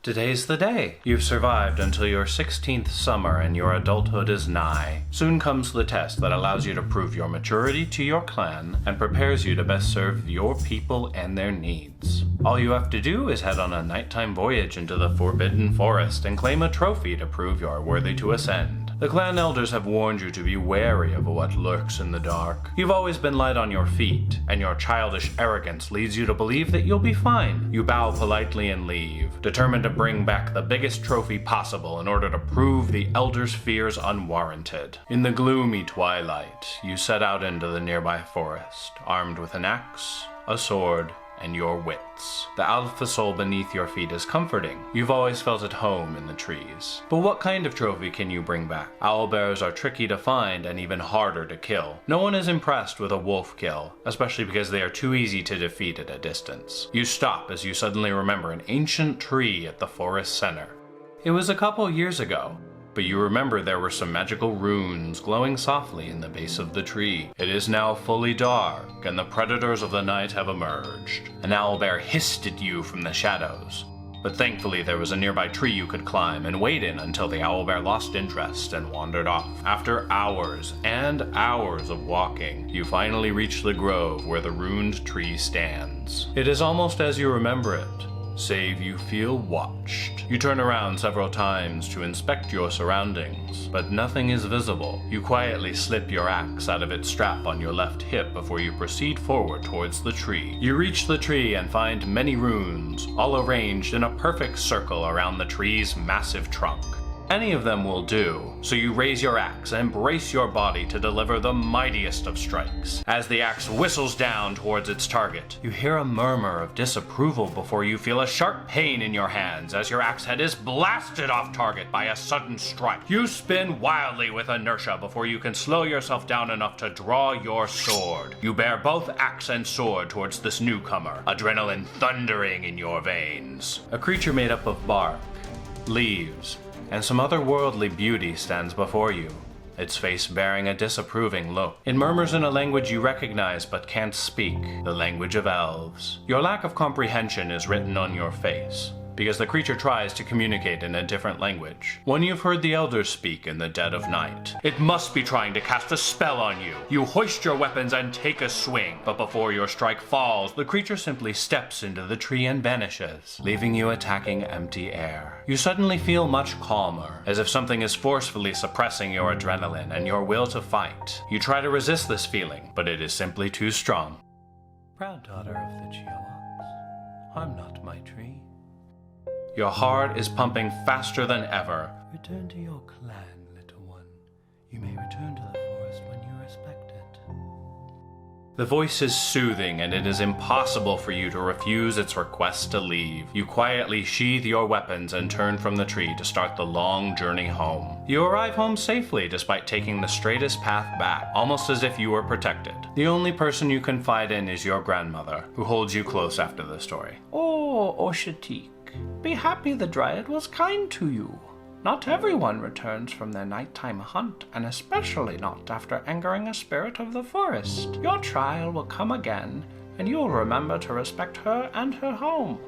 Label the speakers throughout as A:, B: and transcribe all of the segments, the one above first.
A: Today's the day. You've survived until your 16th summer and your adulthood is nigh. Soon comes the test that allows you to prove your maturity to your clan and prepares you to best serve your people and their needs. All you have to do is head on a nighttime voyage into the Forbidden Forest and claim a trophy to prove you are worthy to ascend. The clan elders have warned you to be wary of what lurks in the dark. You've always been light on your feet, and your childish arrogance leads you to believe that you'll be fine. You bow politely and leave, determined to bring back the biggest trophy possible in order to prove the elders' fears unwarranted. In the gloomy twilight, you set out into the nearby forest, armed with an axe, a sword, and your wits. The alpha soul beneath your feet is comforting. You've always felt at home in the trees. But what kind of trophy can you bring back? Owlbears are tricky to find and even harder to kill. No one is impressed with a wolf kill, especially because they are too easy to defeat at a distance. You stop as you suddenly remember an ancient tree at the forest center. It was a couple years ago, but you remember there were some magical runes glowing softly in the base of the tree. It is now fully dark, and the predators of the night have emerged. An owlbear hissed at you from the shadows, but thankfully there was a nearby tree you could climb and wait in until the owlbear lost interest and wandered off. After hours and hours of walking, you finally reach the grove where the ruined tree stands. It is almost as you remember it, save you feel watched. You turn around several times to inspect your surroundings, but nothing is visible. You quietly slip your axe out of its strap on your left hip before you proceed forward towards the tree. You reach the tree and find many runes, all arranged in a perfect circle around the tree's massive trunk. Any of them will do, so you raise your axe and brace your body to deliver the mightiest of strikes. As the axe whistles down towards its target, you hear a murmur of disapproval before you feel a sharp pain in your hands as your axe head is blasted off target by a sudden strike. You spin wildly with inertia before you can slow yourself down enough to draw your sword. You bear both axe and sword towards this newcomer, adrenaline thundering in your veins. A creature made up of bark, leaves, and some otherworldly beauty stands before you, its face bearing a disapproving look. It murmurs in a language you recognize but can't speak, the language of elves. Your lack of comprehension is written on your face, because the creature tries to communicate in a different language, one you've heard the elders speak in the dead of night. It must be trying to cast a spell on you. You hoist your weapons and take a swing, but before your strike falls, the creature simply steps into the tree and vanishes, leaving you attacking empty air. You suddenly feel much calmer, as if something is forcefully suppressing your adrenaline and your will to fight. You try to resist this feeling, but it is simply too strong. Proud daughter of the Geowoks, harm not my tree. Your heart is pumping faster than ever. Return to your clan, little one. You may return to the forest when you respect it. The voice is soothing, and it is impossible for you to refuse its request to leave. You quietly sheathe your weapons and turn from the tree to start the long journey home. You arrive home safely despite taking the straightest path back, almost as if you were protected. The only person you confide in is your grandmother, who holds you close after the story. Oh, Oshatik. Be happy the Dryad was kind to you. Not everyone returns from their nighttime hunt, and especially not after angering a spirit of the forest. Your trial will come again, and you'll remember to respect her and her home.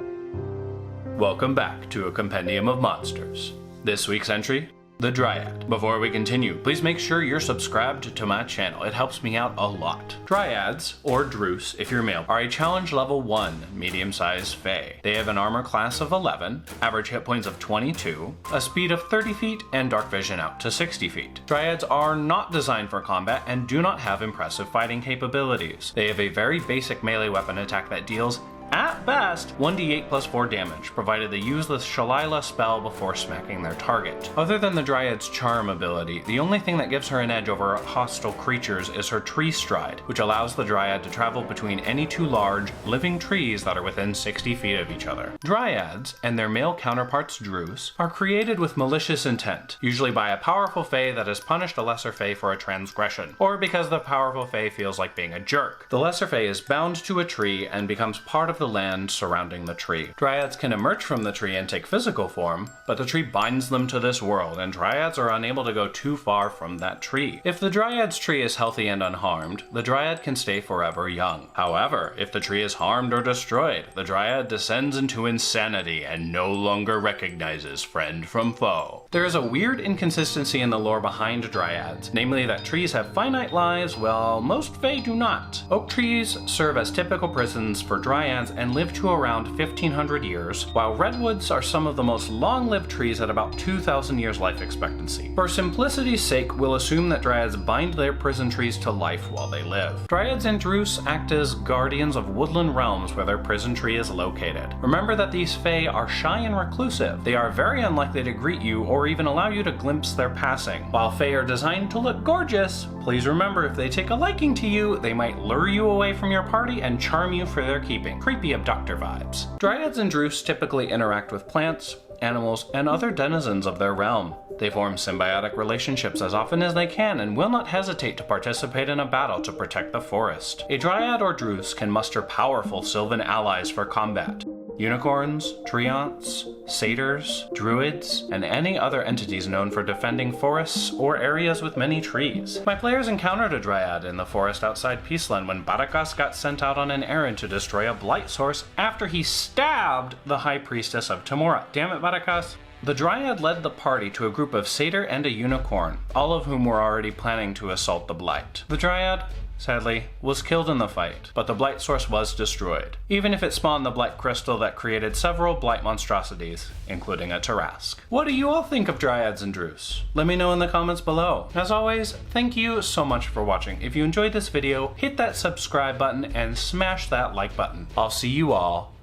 A: Welcome back to a Compendium of Monsters. This week's entry, the Dryad. Before we continue, please make sure you're subscribed to my channel. It helps me out a lot. Dryads, or Druce if you're male, are a challenge level 1 medium-sized fae. They have an armor class of 11, average hit points of 22, a speed of 30 feet, and dark vision out to 60 feet. Dryads are not designed for combat and do not have impressive fighting capabilities. They have a very basic melee weapon attack that deals at best 1d8 plus 4 damage, provided they use the Shalila spell before smacking their target. Other than the Dryad's charm ability, the only thing that gives her an edge over hostile creatures is her tree stride, which allows the Dryad to travel between any two large, living trees that are within 60 feet of each other. Dryads, and their male counterparts Druce, are created with malicious intent, usually by a powerful fae that has punished a lesser fae for a transgression, or because the powerful fae feels like being a jerk. The lesser fae is bound to a tree and becomes part of of the land surrounding the tree. Dryads can emerge from the tree and take physical form, but the tree binds them to this world, and Dryads are unable to go too far from that tree. If the Dryad's tree is healthy and unharmed, the Dryad can stay forever young. However, if the tree is harmed or destroyed, the Dryad descends into insanity and no longer recognizes friend from foe. There is a weird inconsistency in the lore behind Dryads, namely that trees have finite lives while most Fae do not. Oak trees serve as typical prisons for Dryads and live to around 1500 years, while redwoods are some of the most long-lived trees at about 2000 years life expectancy. For simplicity's sake, we'll assume that Dryads bind their prison trees to life while they live. Dryads and Druce act as guardians of woodland realms where their prison tree is located. Remember that these Fae are shy and reclusive. They are very unlikely to greet you or even allow you to glimpse their passing. While Fae are designed to look gorgeous, please remember if they take a liking to you, they might lure you away from your party and charm you for their keeping. Creepy abductor vibes. Dryads and Druce typically interact with plants, animals, and other denizens of their realm. They form symbiotic relationships as often as they can and will not hesitate to participate in a battle to protect the forest. A Dryad or Druce can muster powerful sylvan allies for combat. Unicorns, treants, satyrs, druids, and any other entities known for defending forests or areas with many trees. My players encountered a Dryad in the forest outside Peaceland when Barakas got sent out on an errand to destroy a blight source after he stabbed the High Priestess of Tamora. Damn it, Barakas. The Dryad led the party to a group of satyr and a unicorn, all of whom were already planning to assault the blight. The Dryad, sadly, was killed in the fight, but the blight source was destroyed, even if it spawned the blight crystal that created several blight monstrosities, including a Tarrasque. What do you all think of Dryads and Druce? Let me know in the comments below. As always, thank you so much for watching. If you enjoyed this video, hit that subscribe button and smash that like button. I'll see you all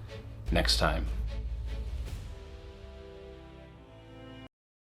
A: next time.